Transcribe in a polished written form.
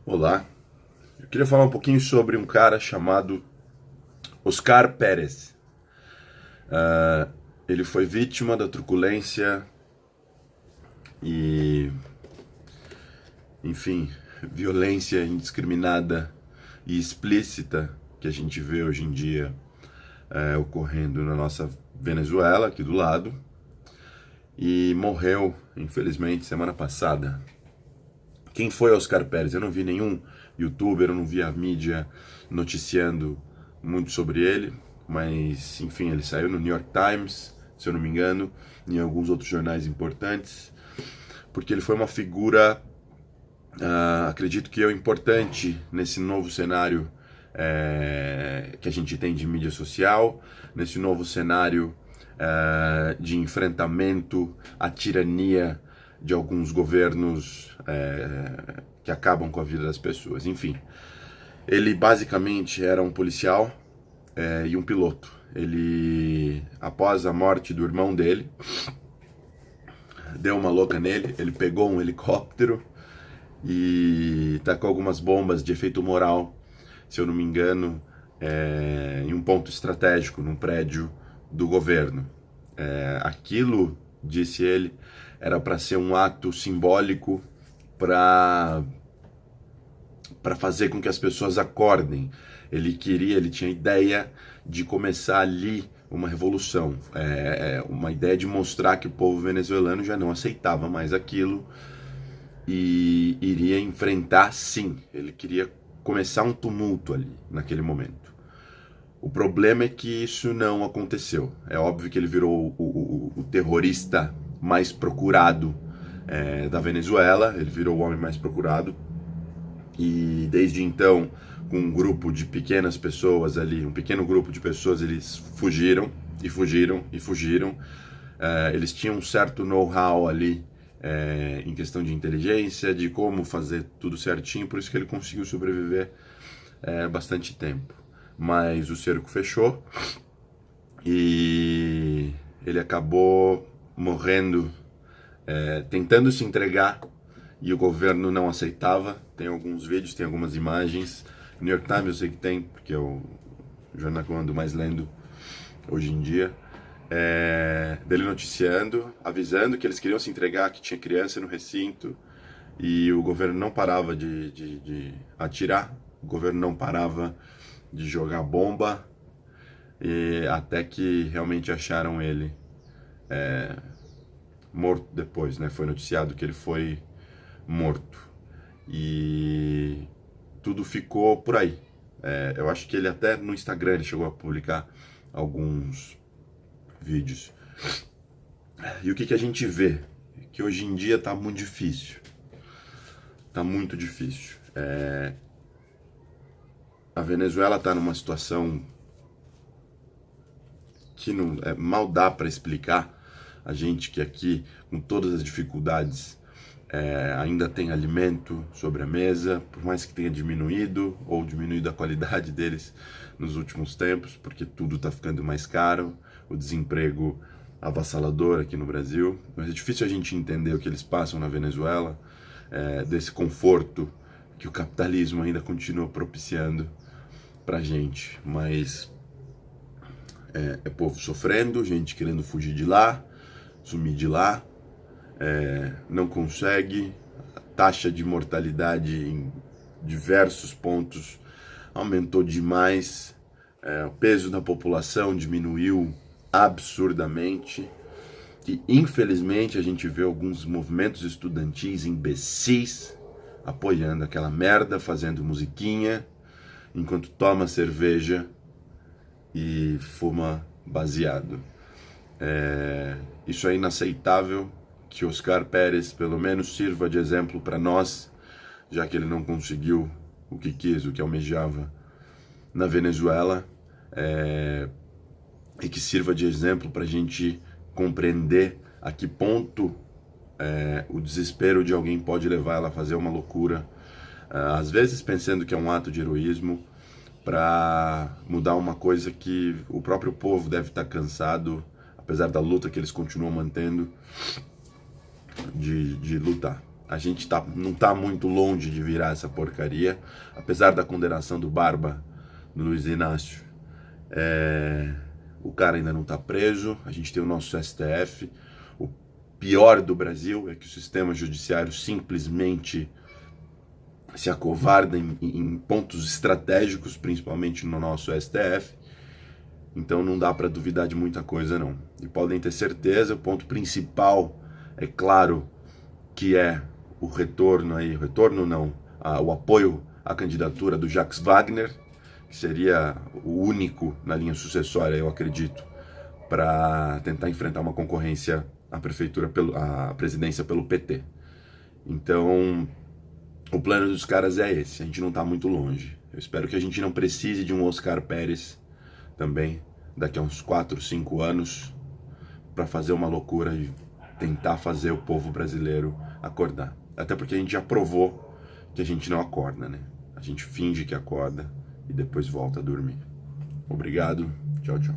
Olá, eu queria falar um pouquinho sobre um cara chamado Oscar Pérez. Ele foi vítima da truculência e, enfim, violência indiscriminada e explícita que a gente vê hoje em dia ocorrendo na nossa Venezuela, aqui do lado, e morreu, infelizmente, semana passada. Quem foi Oscar Pérez? Eu não vi nenhum youtuber, eu não vi a mídia noticiando muito sobre ele, mas enfim, ele saiu no New York Times, se eu não me engano, em alguns outros jornais importantes, porque ele foi uma figura, acredito que importante nesse novo cenário que a gente tem de mídia social, nesse novo cenário de enfrentamento à tirania de alguns governos que acabam com a vida das pessoas. Enfim, ele basicamente era um policial e um piloto. Ele, após a morte do irmão dele, deu uma louca nele, ele pegou um helicóptero e tacou algumas bombas de efeito moral, se eu não me engano, em um ponto estratégico, num prédio do governo. Aquilo, disse ele, era para ser um ato simbólico para fazer com que as pessoas acordem. Ele tinha ideia de começar ali uma revolução, uma ideia de mostrar que o povo venezuelano já não aceitava mais aquilo e iria enfrentar, sim. Ele queria começar um tumulto ali, naquele momento. O problema é que isso não aconteceu. É óbvio que ele virou o terrorista mais procurado da Venezuela, ele virou o homem mais procurado, e desde então, com um grupo de pequenas pessoas ali, um pequeno grupo de pessoas, eles fugiram, e fugiram, e fugiram. Eles tinham um certo know-how ali, em questão de inteligência, de como fazer tudo certinho, por isso que ele conseguiu sobreviver bastante tempo. Mas o cerco fechou e ele acabou morrendo, tentando se entregar, e o governo não aceitava. Tem alguns vídeos, tem algumas imagens. New York Times eu sei que tem, porque é o jornal que eu ando mais lendo hoje em dia, dele noticiando, avisando que eles queriam se entregar, que tinha criança no recinto, e o governo não parava de atirar, o governo não parava de jogar bomba, e até que realmente acharam ele morto depois, né? Foi noticiado que ele foi morto. E tudo ficou por aí. Eu acho que ele até no Instagram ele chegou a publicar alguns vídeos. E o que a gente vê? Que hoje em dia tá muito difícil. Tá muito difícil. A Venezuela tá numa situação que não, mal dá para explicar. A gente que aqui, com todas as dificuldades, ainda tem alimento sobre a mesa, por mais que tenha diminuído ou diminuído a qualidade deles nos últimos tempos, porque tudo está ficando mais caro, o desemprego avassalador aqui no Brasil. Mas é difícil a gente entender o que eles passam na Venezuela, desse conforto que o capitalismo ainda continua propiciando pra gente. Mas é povo sofrendo, gente querendo fugir de lá, sumir de lá, não consegue. A taxa de mortalidade em diversos pontos aumentou demais, o peso da população diminuiu absurdamente, e infelizmente a gente vê alguns movimentos estudantis imbecis apoiando aquela merda, fazendo musiquinha enquanto toma cerveja e fuma baseado. Isso é inaceitável. Que Oscar Pérez pelo menos sirva de exemplo para nós, já que ele não conseguiu o que quis, o que almejava na Venezuela, e que sirva de exemplo para a gente compreender a que ponto o desespero de alguém pode levar ela a fazer uma loucura, às vezes pensando que é um ato de heroísmo, para mudar uma coisa que o próprio povo deve estar cansado, apesar da luta que eles continuam mantendo, de lutar. A gente não tá muito longe de virar essa porcaria, apesar da condenação do Barba, do Luiz Inácio. O cara ainda não está preso, a gente tem o nosso STF. O pior do Brasil é que o sistema judiciário simplesmente se acovarda em pontos estratégicos, principalmente no nosso STF. Então não dá para duvidar de muita coisa não. E podem ter certeza, o ponto principal é claro que é o o apoio à candidatura do Jacques Wagner, que seria o único na linha sucessória, eu acredito, para tentar enfrentar uma concorrência à presidência pelo PT. Então, o plano dos caras é esse, a gente não está muito longe. Eu espero que a gente não precise de um Oscar Pérez também, daqui a uns 4, 5 anos, para fazer uma loucura e tentar fazer o povo brasileiro acordar. Até porque a gente já provou que a gente não acorda, né? A gente finge que acorda e depois volta a dormir. Obrigado, tchau, tchau.